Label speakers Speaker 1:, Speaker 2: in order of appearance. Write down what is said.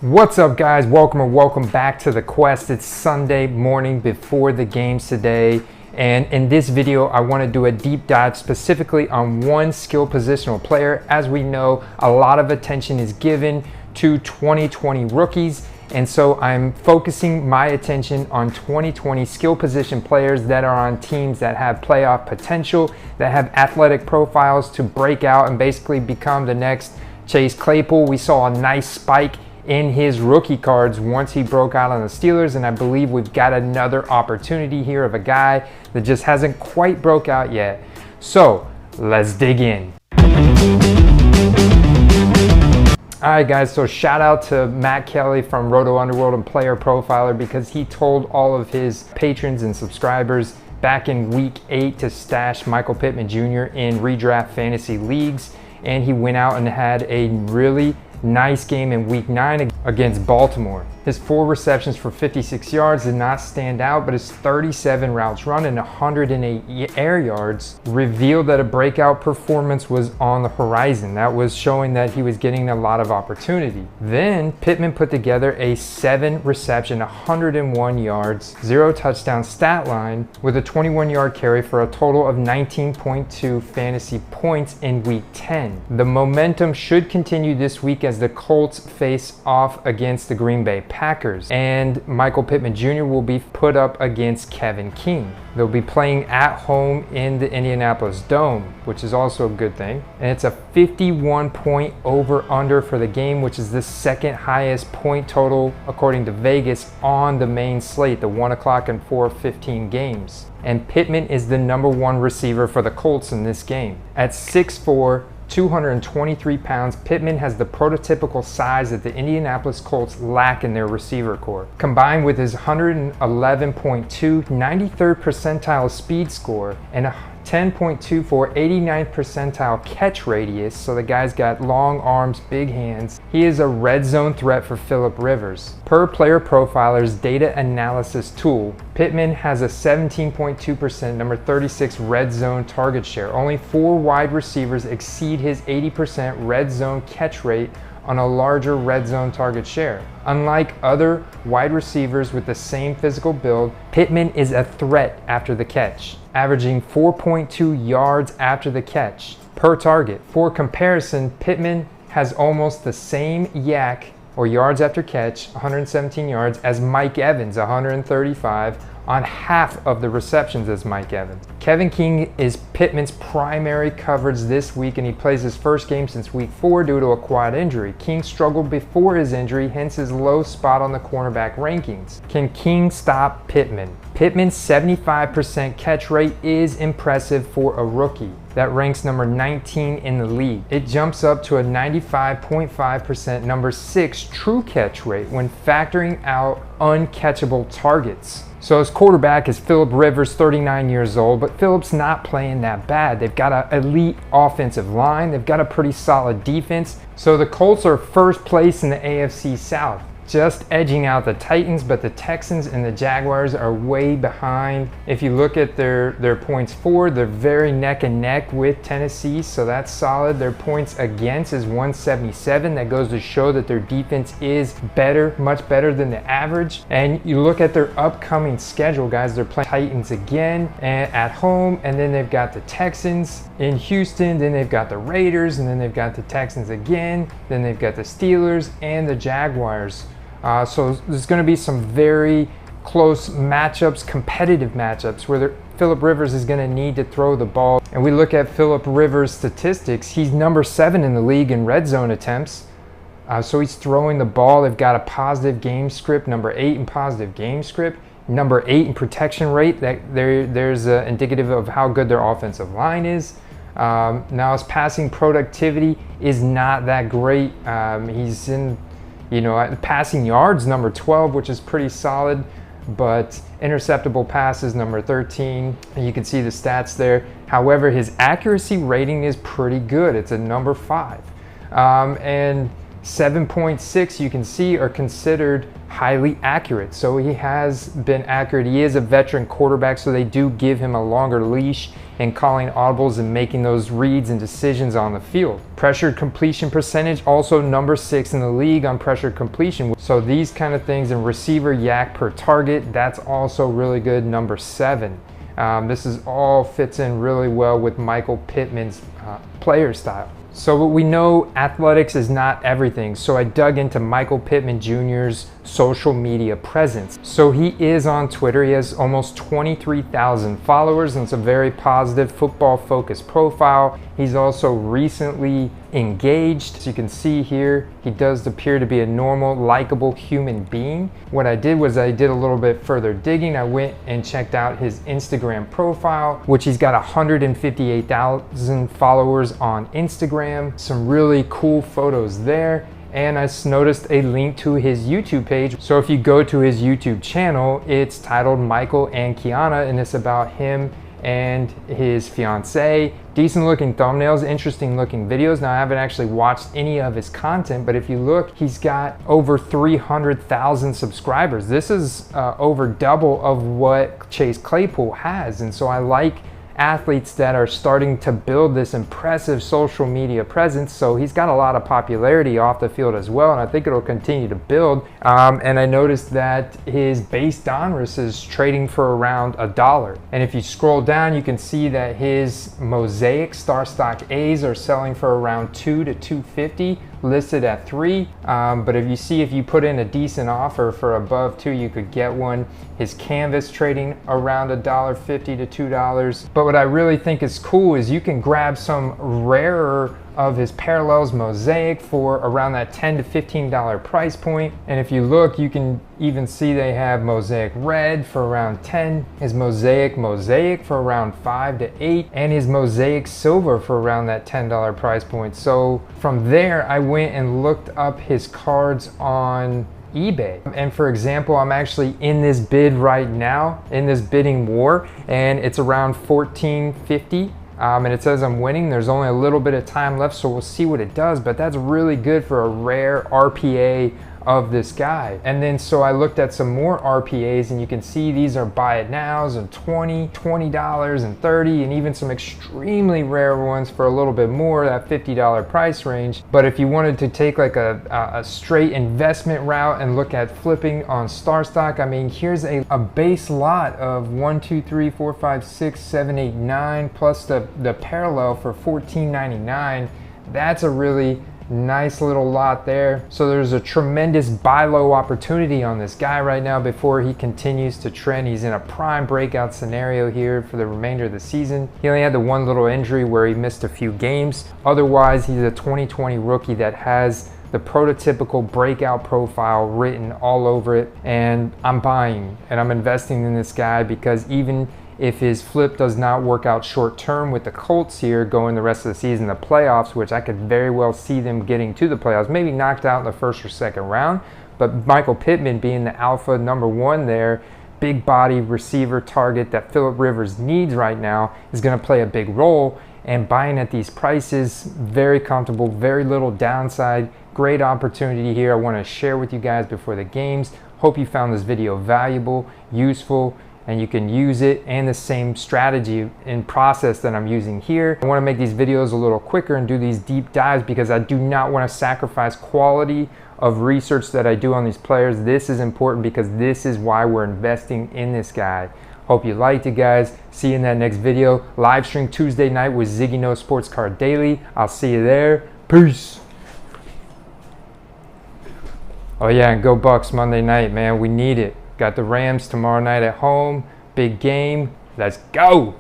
Speaker 1: What's up, guys? Welcome back to the quest. It's Sunday morning before the games today, and in this video I want to do a deep dive specifically on one skill positional player. As we know, a lot of attention is given to 2020 rookies, and so I'm focusing my attention on 2020 skill position players that are on teams that have playoff potential, that have athletic profiles to break out and basically become the next Chase Claypool. We saw a nice spike in his rookie cards once he broke out on the Steelers, and I believe we've got another opportunity here of a guy that just hasn't quite broke out yet. So let's dig in. Alright guys, so shout out to Matt Kelly from Roto Underworld and Player Profiler, because he told all of his patrons and subscribers back in week 8 to stash Michael Pittman Jr. in redraft fantasy leagues, and he went out and had a really nice game in week 9 against Baltimore. His 4 receptions for 56 yards did not stand out, but his 37 routes run and 108 air yards revealed that a breakout performance was on the horizon. That was showing that he was getting a lot of opportunity. Then Pittman put together a 7 reception, 101 yards, 0 touchdown stat line with a 21-yard carry for a total of 19.2 fantasy points in week 10. The momentum should continue this week as the Colts face off against the Green Bay Packers, and Michael Pittman Jr. will be put up against Kevin King. They'll be playing at home in the Indianapolis Dome, which is also a good thing. And it's a 51-point over-under for the game, which is the second highest point total according to Vegas on the main slate, the 1 o'clock and 4:15 games. And Pittman is the #1 receiver for the Colts in this game. At 6'4", 223 pounds, Pittman has the prototypical size that the Indianapolis Colts lack in their receiver corps. Combined with his 111.2 93rd percentile speed score and a 10.24 89th percentile catch radius, so the guy's got long arms, big hands, he is a red zone threat for Phillip Rivers. Per Player Profiler's data analysis tool, Pittman has a 17.2% number 36 red zone target share. Only 4 wide receivers exceed his 80% red zone catch rate on a larger red zone target share. Unlike other wide receivers with the same physical build, Pittman is a threat after the catch, averaging 4.2 yards after the catch per target. For comparison, Pittman has almost the same yak or yards after catch, 117 yards, as Mike Evans, 135, on half of the receptions as Mike Evans. Kevin King is Pittman's primary coverage this week, and he plays his first game since week 4 due to a quad injury. King struggled before his injury, hence his low spot on the cornerback rankings. Can King stop Pittman? Pittman's 75% catch rate is impressive for a rookie that ranks number 19 in the league. It jumps up to a 95.5% number 6 true catch rate when factoring out uncatchable targets. So his quarterback is Phillip Rivers, 39 years old, but Phillip's not playing that bad. They've got an elite offensive line. They've got a pretty solid defense. So the Colts are first place in the AFC South, just edging out the Titans, but the Texans and the Jaguars are way behind. If you look at their points for, they're very neck and neck with Tennessee, so that's solid. Their points against is 177. That goes to show that their defense is better, much better than the average. And you look at their upcoming schedule, guys, they're playing Titans again and at home, and then they've got the Texans in Houston, then they've got the Raiders, and then they've got the Texans again, then they've got the Steelers and the Jaguars. So there's going to be some very close matchups, competitive matchups, where Phillip Rivers is going to need to throw the ball. And we look at Phillip Rivers' statistics. He's number 7 in the league in red zone attempts. So he's throwing the ball. They've got a positive game script, number 8 in positive game script, number 8 in protection rate. There's indicative of how good their offensive line is. Now his passing productivity is not that great. He's in, passing yards number 12, which is pretty solid, but interceptable passes number 13, and you can see the stats there. However, his accuracy rating is pretty good. It's a number 5. And 7.6 you can see are considered highly accurate. So he has been accurate. He is a veteran quarterback, so they do give him a longer leash in calling audibles and making those reads and decisions on the field. Pressured completion percentage, also number 6 in the league on pressured completion. So these kind of things, and receiver yak per target, that's also really good, number 7. This is all fits in really well with Michael Pittman's player style. So we know athletics is not everything. So I dug into Michael Pittman Jr.'s social media presence. So he is on Twitter. He has almost 23,000 followers, and it's a very positive football focused profile. He's also recently engaged. As you can see here, he does appear to be a normal, likable human being. What I did was I did a little bit further digging. I went and checked out his Instagram profile, which he's got 158,000 followers on Instagram. Some really cool photos there. And I noticed a link to his YouTube page. So if you go to his YouTube channel, it's titled Michael and Kiana, and it's about him and his fiance. Decent looking thumbnails, interesting looking videos. Now I haven't actually watched any of his content, but if you look, he's got over 300,000 subscribers. This is over double of what Chase Claypool has. And so I like athletes that are starting to build this impressive social media presence. So he's got a lot of popularity off the field as well, and I think it'll continue to build. And I noticed that his base Donruss is trading for around $1. And if you scroll down, you can see that his Mosaic Star Stock A's are selling for around $2 to $2.50, listed at $3. But if you put in a decent offer for above $2, you could get one. His Canvas trading around $1.50 to $2. But what I really think is cool is you can grab some rarer of his Parallels Mosaic for around that $10 to $15 price point. And if you look, you can even see they have Mosaic Red for around 10, his Mosaic for around 5 to 8, and his Mosaic Silver for around that $10 price point. So from there, I went and looked up his cards on eBay. And for example, I'm actually in this bid right now, in this bidding war, and it's around $14.50. And it says I'm winning. There's only a little bit of time left, so we'll see what it does, but that's really good for a rare RPA of this guy. And then so I looked at some more RPAs, and you can see these are buy it nows and $20 and $30, and even some extremely rare ones for a little bit more, that $50 price range. But if you wanted to take like a straight investment route and look at flipping on Star Stock, I mean, here's a base lot of 1, 2, 3, 4, 5, 6, 7, 8, 9 plus the parallel for $14.99. That's a really nice little lot there. So there's a tremendous buy low opportunity on this guy right now before he continues to trend. He's in a prime breakout scenario here for the remainder of the season. He only had the one little injury where he missed a few games. Otherwise, he's a 2020 rookie that has the prototypical breakout profile written all over it. And I'm buying and I'm investing in this guy because even if his flip does not work out short term with the Colts here going the rest of the season, the playoffs, which I could very well see them getting to the playoffs, maybe knocked out in the first or second round, but Michael Pittman being the alpha #1 there, big body receiver target that Phillip Rivers needs right now, is going to play a big role. And buying at these prices, very comfortable, very little downside, great opportunity here I want to share with you guys before the games. Hope you found this video valuable, useful, and you can use it and the same strategy and process that I'm using here. I want to make these videos a little quicker and do these deep dives because I do not want to sacrifice quality of research that I do on these players. This is important because this is why we're investing in this guy. Hope you liked it, guys. See you in that next video. Live stream Tuesday night with Ziggy No Sports Card Daily. I'll see you there. Peace. Oh yeah, and go Bucks Monday night, man. We need it. Got the Rams tomorrow night at home. Big game. Let's go.